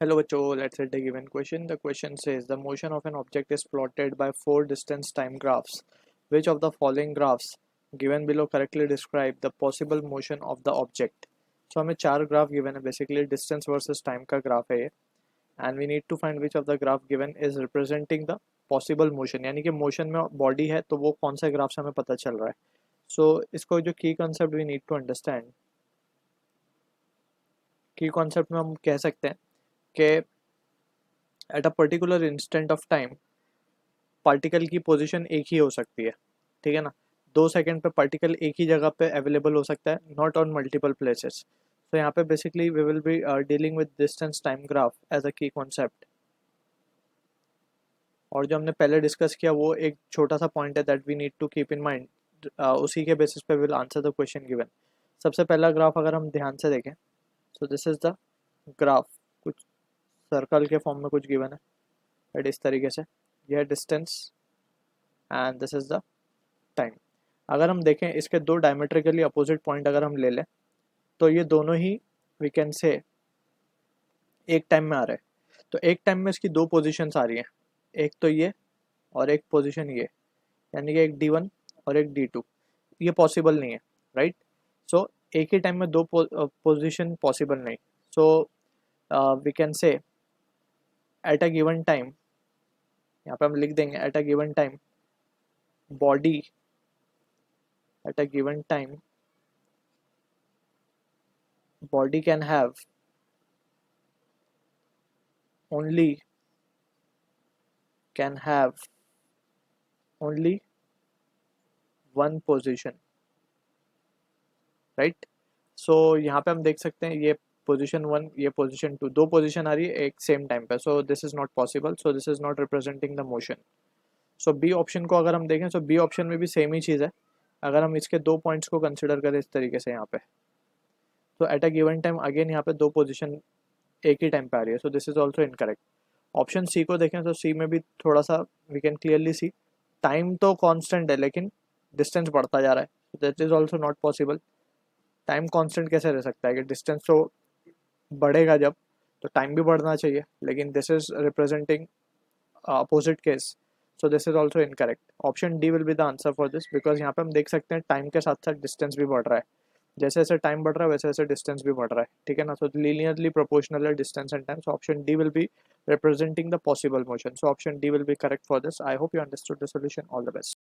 Hello बच्चों, let's set a given question. The question says the motion of an object is plotted by four distance time graphs. Which of the following graphs given below correctly describe the possible motion of the object? So हमें चार graph given है, basically distance versus time का graph है ये, and we need to find which of the graph given is representing the possible motion. यानी कि motion में body है तो वो कौन से ग्राफ से हमें पता चल रहा है. So इसको जो key concept we need to understand, key concept में हम कह सकते हैं कि at a particular instant of time particle की पोजीशन एक ही हो सकती है, ठीक है ना. 2 सेकंड पे पार्टिकल एक ही जगह पे अवेलेबल हो सकता है, नॉट ऑन मल्टीपल प्लेसेस. तो यहाँ पे basically we will be dealing with distance time graph as a key concept. और जो हमने पहले डिस्कस किया वो एक छोटा सा पॉइंट है that we need to keep in mind. उसी के बेसिस पे will answer the question given. सबसे पहला ग्राफ अगर हम ध्यान से देखें, so this is the graph. कुछ सर्कल के फॉर्म में कुछ गिवन है एट इस तरीके से. यह distance and this is the time. अगर हम देखें इसके दो डायमेट्रिकली अपोजिट पॉइंट अगर हम ले लें तो ये दोनों ही वी कैन से एक टाइम में आ रहे हैं. तो एक टाइम में इसकी दो पोजीशंस आ रही हैं, एक तो ये और एक पोजीशन ये, यानी कि एक D1 और एक D2. ये पॉसिबल नहीं है, राइट. सो एक ही टाइम में दो पोजीशन पॉसिबल नहीं. So we can say at a given time, यहाँ पे हम लिख देंगे at a given time body, at a given time body can have only only one position, right. So यहाँ पे हम देख सकते हैं ये पोजीशन 1, ये पोजीशन 2, दो पोजीशन आ रही है एक सेम टाइम पे. So this is not possible, so this is not representing the motion. So B option को अगर हम देखें, सो बी ऑप्शन में भी सेम ही चीज़ है. अगर हम इसके दो पॉइंट्स को कंसिडर करें इस तरीके से यहाँ पे, तो eight a given time again यहाँ पे दो पोजीशन एक ही टाइम पे आ रही है. So this is also incorrect. Option C को देखें तो सी में भी थोड़ा सा we can clearly see time तो कांस्टेंट है लेकिन डिस्टेंस बढ़ता जा रहा है. That is also not possible. Time constant कैसे रह सकता है कि डिस्टेंस तो बढ़ेगा जब, तो टाइम भी बढ़ना चाहिए, लेकिन this is representing opposite case. So this is also incorrect. Option D will be the answer for this, because यहाँ पे हम देख सकते हैं टाइम के साथ साथ डिस्टेंस भी बढ़ रहा है. जैसे जैसे टाइम बढ़ रहा है वैसे वैसे डिस्टेंस भी बढ़ रहा है, ठीक है ना. सो लीनियरली प्रोपोर्शनल है distance and time. So option D will be representing the possible motion. So option D will be correct for this. I hope you understood the solution. All the best.